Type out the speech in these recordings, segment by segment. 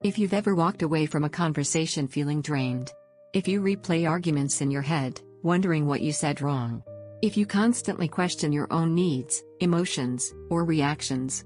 If you've ever walked away from a conversation feeling drained. If you replay arguments in your head, wondering what you said wrong. If you constantly question your own needs, emotions, or reactions.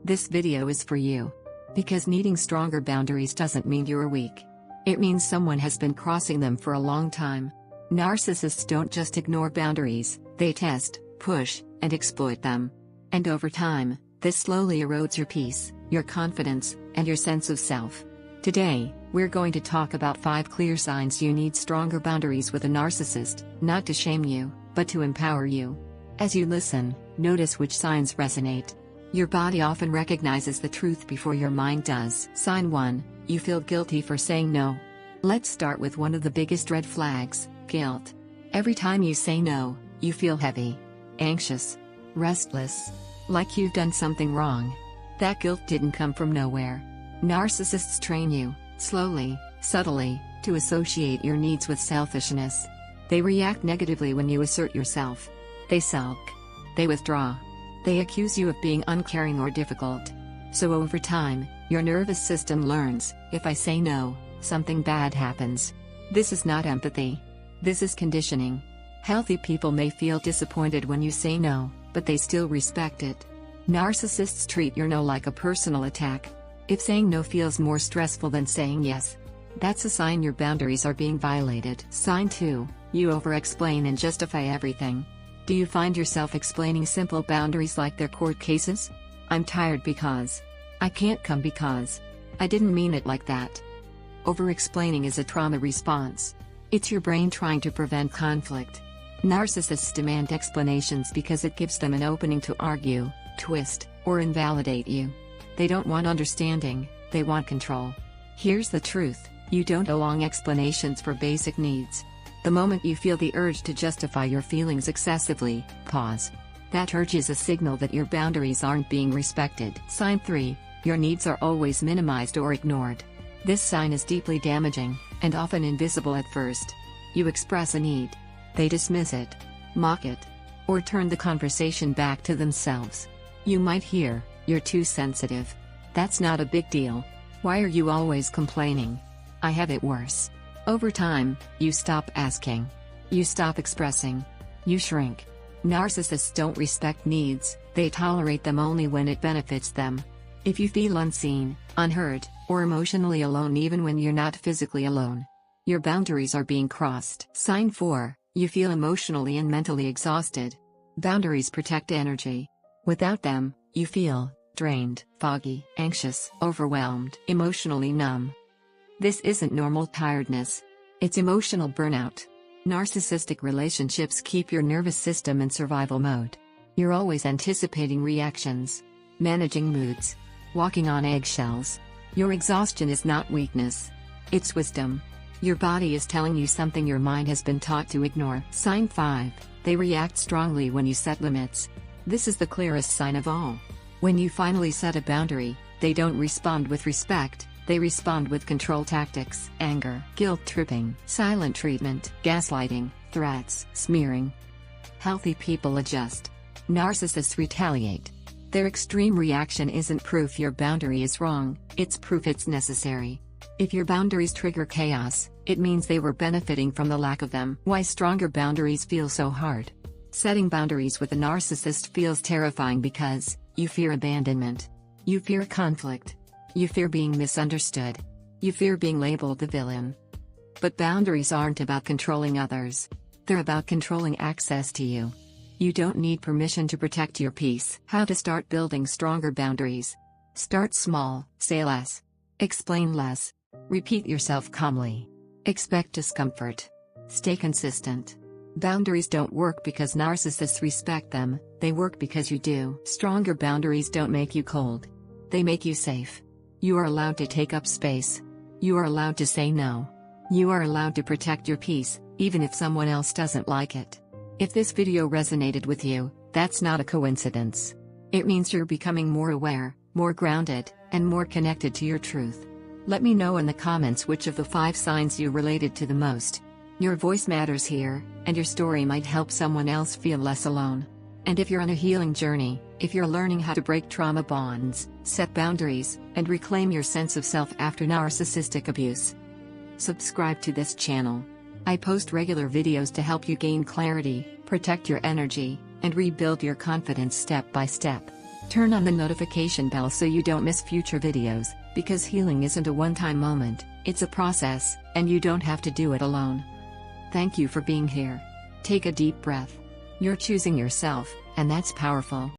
This video is for you. Because needing stronger boundaries doesn't mean you're weak. It means someone has been crossing them for a long time. Narcissists don't just ignore boundaries, they test, push, and exploit them. And over time, this slowly erodes your peace, your confidence, and your sense of self. Today, we're going to talk about 5 clear signs you need stronger boundaries with a narcissist, not to shame you, but to empower you. As you listen, notice which signs resonate. Your body often recognizes the truth before your mind does. Sign 1, you feel guilty for saying no. Let's start with one of the biggest red flags, guilt. Every time you say no, you feel heavy, anxious, restless, like you've done something wrong. That guilt didn't come from nowhere. Narcissists train you, slowly, subtly, to associate your needs with selfishness. They react negatively when you assert yourself. They sulk. They withdraw. They accuse you of being uncaring or difficult. So over time, your nervous system learns, if I say no, something bad happens. This is not empathy. This is conditioning. Healthy people may feel disappointed when you say no, but they still respect it. Narcissists treat your no like a personal attack. If saying no feels more stressful than saying yes, that's a sign your boundaries are being violated. Sign 2, you over-explain and justify everything. Do you find yourself explaining simple boundaries like they're court cases? I'm tired because. I can't come because. I didn't mean it like that. Over-explaining is a trauma response. It's your brain trying to prevent conflict. Narcissists demand explanations because it gives them an opening to argue, twist, or invalidate you. They don't want understanding, they want control. Here's the truth, you don't owe long explanations for basic needs. The moment you feel the urge to justify your feelings excessively, pause. That urge is a signal that your boundaries aren't being respected. Sign 3, your needs are always minimized or ignored. This sign is deeply damaging, and often invisible at first. You express a need. They dismiss it, mock it, or turn the conversation back to themselves. You might hear, "You're too sensitive. That's not a big deal. Why are you always complaining? I have it worse." Over time, you stop asking. You stop expressing. You shrink. Narcissists don't respect needs, they tolerate them only when it benefits them. If you feel unseen, unheard, or emotionally alone even when you're not physically alone, your boundaries are being crossed. Sign 4, you feel emotionally and mentally exhausted. Boundaries protect energy. Without them, you feel drained, foggy, anxious, overwhelmed, emotionally numb. This isn't normal tiredness. It's emotional burnout. Narcissistic relationships keep your nervous system in survival mode. You're always anticipating reactions, managing moods, walking on eggshells. Your exhaustion is not weakness. It's wisdom. Your body is telling you something your mind has been taught to ignore. Sign 5, they react strongly when you set limits. This is the clearest sign of all. When you finally set a boundary, they don't respond with respect. They respond with control tactics, anger, guilt-tripping, silent treatment, gaslighting, threats, smearing. Healthy people adjust. Narcissists retaliate. Their extreme reaction isn't proof your boundary is wrong, it's proof it's necessary. If your boundaries trigger chaos, it means they were benefiting from the lack of them. Why stronger boundaries feel so hard? Setting boundaries with a narcissist feels terrifying because you fear abandonment. You fear conflict. You fear being misunderstood. You fear being labeled the villain. But boundaries aren't about controlling others. They're about controlling access to you. You don't need permission to protect your peace. How to start building stronger boundaries. Start small, say less. Explain less. Repeat yourself calmly. Expect discomfort. Stay consistent. Boundaries don't work because narcissists respect them, they work because you do. Stronger boundaries don't make you cold. They make you safe. You are allowed to take up space. You are allowed to say no. You are allowed to protect your peace, even if someone else doesn't like it. If this video resonated with you, that's not a coincidence. It means you're becoming more aware, more grounded, and more connected to your truth. Let me know in the comments which of the 5 signs you related to the most. Your voice matters here, and your story might help someone else feel less alone. And if you're on a healing journey, if you're learning how to break trauma bonds, set boundaries, and reclaim your sense of self after narcissistic abuse, subscribe to this channel. I post regular videos to help you gain clarity, protect your energy, and rebuild your confidence step by step. Turn on the notification bell so you don't miss future videos, because healing isn't a one-time moment, it's a process, and you don't have to do it alone. Thank you for being here. Take a deep breath. You're choosing yourself, and that's powerful.